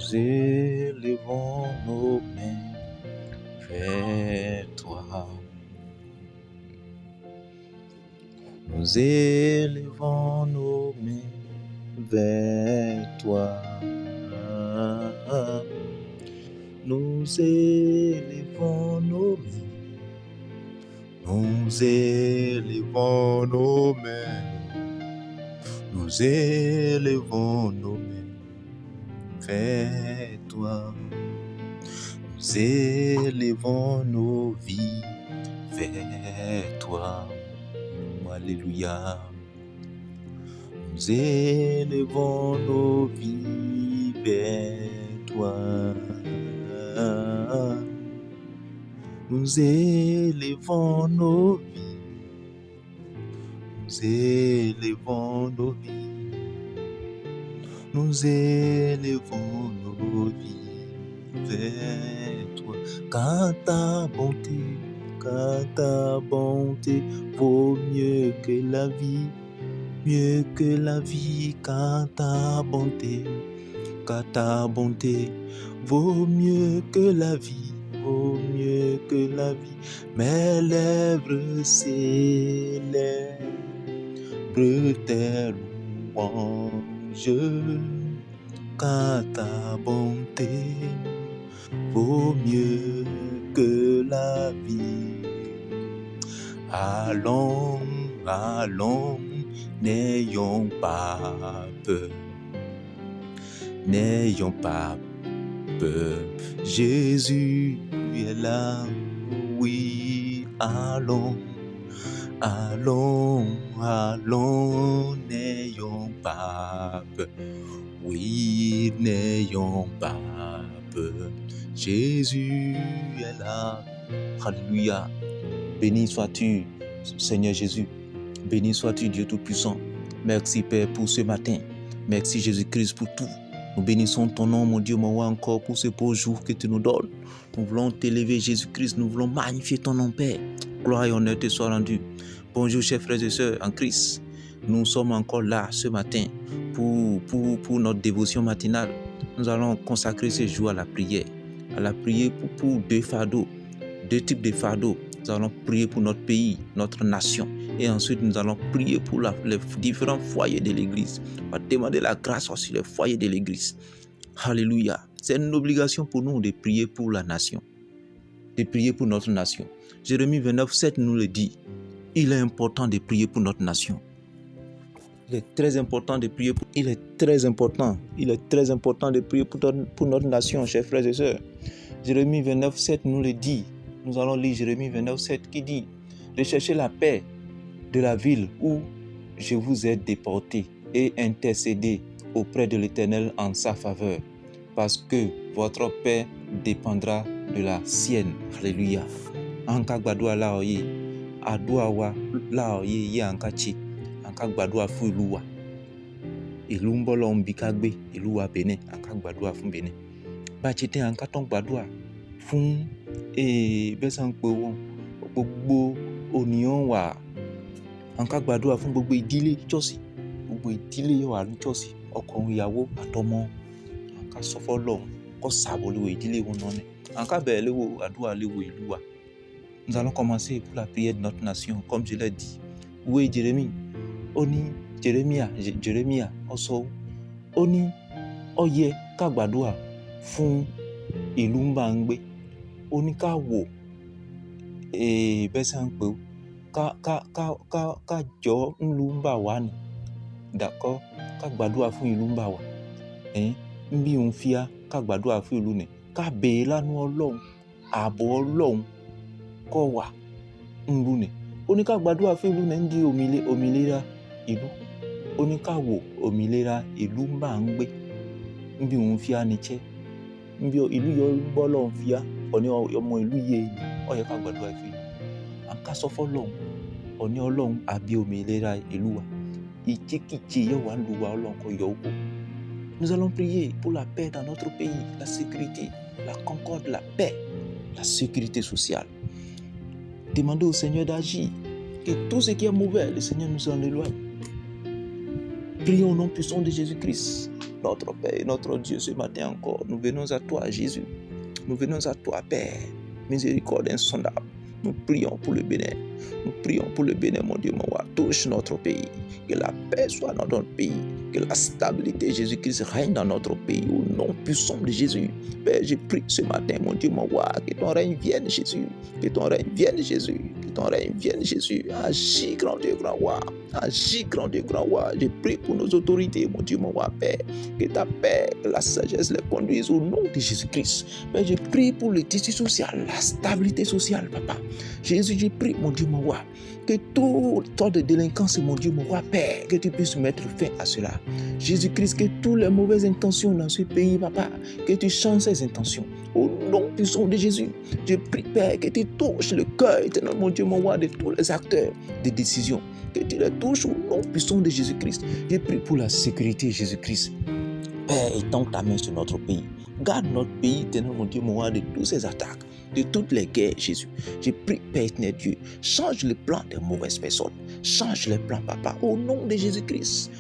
Nous élevons nos mains vers toi. Nous élevons nos mains vers toi. Nous élevons nos mains. Nous élevons nos mains. Nous élevons nos mains vers toi. Nous élevons nos vies vers toi. Alléluia. Nous élevons nos vies vers toi. Nous élevons nos vies. Nous élevons nos vies. Nous élevons nos vies vers toi. Car ta bonté vaut mieux que la vie. Mieux que la vie, car ta bonté vaut mieux que la vie, vaut mieux que la vie. Mes lèvres célèbrent tes louanges, car ta bonté vaut mieux que la vie. Allons, allons, n'ayons pas peur, n'ayons pas peur. Jésus est là, oui, allons, allons, allons, n'ayons pas peur, oui, n'ayons pas peur. Jésus est là, alléluia. Béni sois-tu, Seigneur Jésus. Béni sois-tu, Dieu Tout-Puissant. Merci, Père, pour ce matin. Merci, Jésus-Christ, pour tout. Nous bénissons ton nom, mon Dieu, mon roi, encore pour ce beau jour que tu nous donnes. Nous voulons t'élever, Jésus-Christ. Nous voulons magnifier ton nom, Père. Gloire et honneur te soient rendus. Bonjour, chers frères et sœurs en Christ. Nous sommes encore là ce matin pour notre dévotion matinale. Nous allons consacrer ce jour à la prière pour deux fardeaux, deux types de fardeaux. Nous allons prier pour notre pays, notre nation. Et ensuite, nous allons prier pour les différents foyers de l'Église. On va demander la grâce aussi les foyers de l'Église. Alléluia. C'est une obligation pour nous de prier pour la nation. De prier pour notre nation. Jérémie 29, 7 nous le dit. Il est important de prier pour notre nation. Il est très important de prier pour... Il est très important de prier pour notre nation, chers frères et sœurs. Jérémie 29, 7 nous le dit. Nous allons lire Jérémie 29, 7 qui dit « Recherchez la paix de la ville où je vous ai déporté et intercédez auprès de l'Éternel en sa faveur, parce que votre paix dépendra de la sienne. » Alléluia. Anka gbadua la oye, aduawa la oye ye anka chi, anka gbadua fu iluwa. Ìlú ń bọ́ lọ́hùn bí ká gbé, ìlú wa Benin, anka gbadua fún Benin. Bachite anka ton gbadua fún bẹ́sàn pé wọn gbogbo ònìyàn wà. Anka gbàdúrà fún gbogbo ìdílé ìjọsìn, gbogbo ìdílé wà ní ìjọsìn, ọkùnrin ìyàwó àtọmọ. Anka sọ fọ́lọ́run kó ṣàbò léwo ìdílé wọn náà ni. Anka bẹ̀rẹ̀ léwo àdúrà léwo ìlú wa. Nous allons commencer pour la prière de notre nation, comme je l'ai dit. Oui, Jérémie. Ó ní Jérémie ọsọ. Ó ní ó yẹ ká gbàdúrà fún ìlú ń bá ń gbé. Ó ní ká wò bẹ́sẹ̀ ń pè ó. Ká jọ ìlú ń bà wá ni. D'accord? Ká gbàdúrà fún ìlú ń bà wá. Ń bí òun fíá ká gbàdúrà fún ìlú ni. Ká béèrè lánàá Ọlọ́run, ààbò Ọlọ́run kó wà ìlú ni. Ó ní ká gbàdúrà fún ìlú ni ń di òmìnira ìlú. Ó ní ká wò òmìnira ìlú ń bà ń gbé. Ń bí òun fíá ni chẹ́. Ń bí ìlú yọ bọ́lọ̀ fíá. Ọ̀ní ọmọ ìlú yé ni. Ó yẹ ká gbàdúrà fún ìlú. Anka sọ fọ́lọ́run, ọ̀ní Ọlọ́run àbí òmìnira ìlú wa. Ìjẹ́kíjẹ́ yóò wá lu wa Ọlọ́run kó yọ oko. Nous allons prier pour la paix dans notre pays, la sécurité, la concorde, la paix, la sécurité sociale. Demandez au Seigneur d'agir, que tout ce qui est mauvais, le Seigneur nous en éloigne. Prions au nom puissant de Jésus-Christ. Notre Père et notre Dieu, ce matin encore, nous venons à toi, Jésus. Nous venons à toi, Père. Miséricorde insondable. Nous prions pour le Bénin. Nous prions pour le Bénin, mon Dieu, mon roi. Touche notre pays. Que la paix soit dans notre pays. Que la stabilité, Jésus-Christ, règne dans notre pays. Au nom puissant de Jésus. Père, je prie ce matin, mon Dieu, mon roi. Que ton règne vienne, Jésus. Que ton règne vienne, Jésus. Que ton règne vienne, Jésus. Agis, grand Dieu, grand roi. Agis, grand Dieu, grand roi. Je prie pour nos autorités, mon Dieu, mon roi, Père. Que ta paix, que la sagesse les conduise au nom de Jésus-Christ. Père, je prie pour le tissu social, la stabilité sociale, papa. Jésus, je prie, mon Dieu, mon roi, que tout temps de délinquance, mon Dieu, mon roi, Père, que tu puisses mettre fin à cela. Jésus-Christ, que toutes les mauvaises intentions dans ce pays, papa, que tu changes ces intentions. Au nom puissant de Jésus, je prie, Père, que tu touches le cœur éternel, mon Dieu, mon roi, de tous les acteurs de décision. Que tu les touches au nom puissant de Jésus-Christ. Je prie pour la sécurité, Jésus-Christ. Père, étends ta main sur notre pays. Garde notre pays, éternel, mon Dieu, mon roi, de toutes ces attaques, de toutes les guerres, Jésus. Je prie, Père éternel Dieu, change le plan des mauvaises personnes. Change les plans, papa, au nom de Jésus-Christ.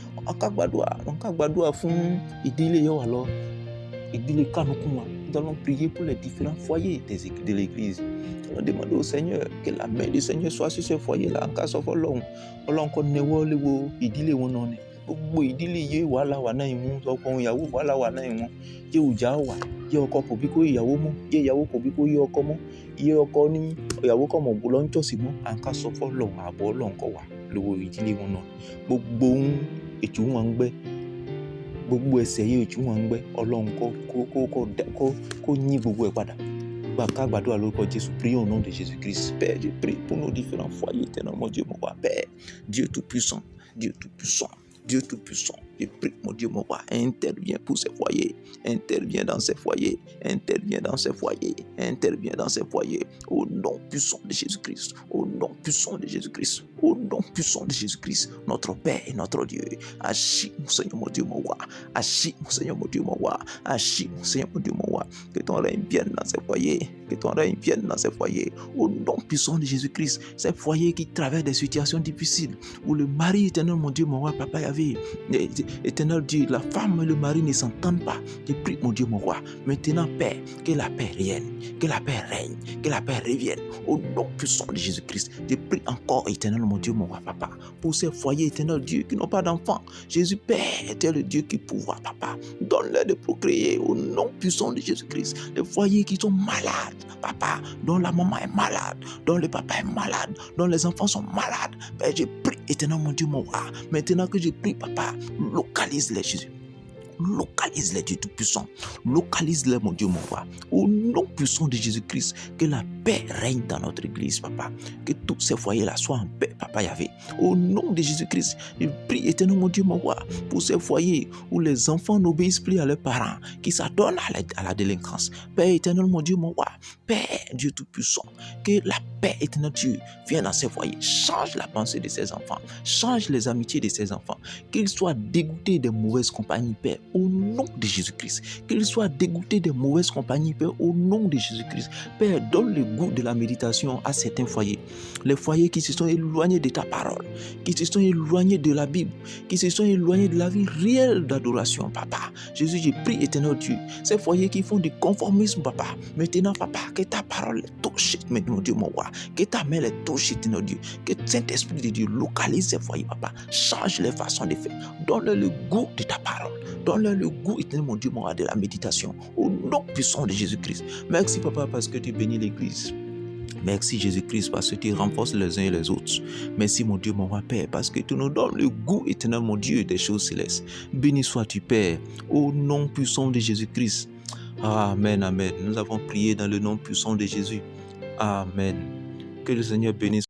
Nous allons prier pour les différents foyers de l'Église. Nous allons demander au Seigneur que la main du Seigneur soit sur ces foyers-là. En cas de gbogbo ìdílé yé wàhálà wà náà ìmú ọkọ ìyàwó wàhálà wà náà ìmú yé ìjà wà yé ọkọ kò bí kó ìyàwó mọ́ yé ìyàwó kò bí kó yé ọkọ mọ́ yé ọkọ ní ìyàwó kọ mọ bọlọ ń jọ́sìn mọ́ à ń ká sọ fọ́lọ́run ààbọ̀ Ọlọ́run kó wà lówó ìdílé wọn náà gbogbo ohun ètò wọn ń gbẹ gbogbo ẹsẹ̀ yé ètò wọn ń gbẹ Ọlọ́run kó yín gbogbo ẹ̀ padà. Ká gbàdúrà lórúkọ Jésù. Prions au nom de Jésus-Christ. Père, je prie pour nos différents foyers, éternel mon Dieu, mon roi, Père, Dieu tout-puissant, Dieu tout-puissant. Dieu Tout-Puissant, je prie, mon Dieu, mon roi, interviens pour ces foyers, interviens dans ces foyers, interviens dans ces foyers, interviens dans ces foyers, au nom puissant de Jésus-Christ, au nom puissant de Jésus-Christ, au nom puissant de Jésus-Christ, notre Père et notre Dieu. Agis, mon Seigneur, mon Dieu, mon roi, agis, mon Seigneur, mon Dieu, mon roi, agis, mon Seigneur, mon Dieu, mon roi, que ton règne vienne dans ces foyers, que ton règne vienne dans ces foyers, au nom puissant de Jésus-Christ, ces foyers qui traversent des situations difficiles, où le mari éternel, mon Dieu, mon roi, papa Yahvé, éternel Dieu, la femme et le mari ne s'entendent pas. Je prie, mon Dieu, mon roi, maintenant, Père, que la paix revienne, que la paix règne, que la paix revienne, au nom puissant de Jésus-Christ. Je prie encore, éternel, mon Dieu, mon roi, papa, pour ces foyers, éternel Dieu, qui n'ont pas d'enfants. Jésus, Père, est le Dieu qui pourvoit, papa. Donne-leur de procréer, au nom puissant de Jésus-Christ. Les foyers qui sont malades, papa, dont la maman est malade, dont le papa est malade, dont les enfants sont malades. Père, je prie, éternel, mon Dieu, mon roi, maintenant que je prie, papa, localise-les, Jésus. Localise-les, Dieu Tout-Puissant. Localise-les, mon Dieu, mon roi. Au nom puissant de Jésus-Christ, que la paix règne dans notre église, papa. Que tous ces foyers-là soient en paix, papa Yahvé. Au nom de Jésus-Christ, je prie, éternel, mon Dieu, mon roi, pour ces foyers où les enfants n'obéissent plus à leurs parents, qui s'adonnent à la délinquance. Père éternel, mon Dieu, mon roi. Père, Dieu Tout-Puissant, que la paix, éternel Dieu, vienne dans ces foyers. Change la pensée de ces enfants. Change les amitiés de ces enfants. Qu'ils soient dégoûtés des mauvaises compagnies, Père, au nom de Jésus-Christ. Qu'ils soient dégoûtés des mauvaises compagnies, Père, au nom de Jésus-Christ. Père, donne le goût de la méditation à certains foyers. Les foyers qui se sont éloignés de ta parole, qui se sont éloignés de la Bible, qui se sont éloignés de la vie réelle d'adoration, papa. Jésus, je prie, éternel Dieu, ces foyers qui font du conformisme, papa. Maintenant, papa, que ta parole les touche, mon Dieu, mon roi. Que ta main les touche, éternel Dieu. Que Saint-Esprit de Dieu localise ces foyers, papa. Change les façons de faire. Donne-leur le goût de ta parole. Donne-leur le goût, éternel, mon Dieu, mon roi, de la méditation. Au nom puissant de Jésus-Christ. Merci, papa, parce que tu bénis l'Église. Merci Jésus-Christ parce que tu renforces les uns et les autres. Merci mon Dieu, mon roi Père, parce que tu nous donnes le goût éternel, mon Dieu, des choses célestes. Béni sois-tu, Père, au nom puissant de Jésus-Christ. Amen, amen. Nous avons prié dans le nom puissant de Jésus. Amen. Que le Seigneur bénisse.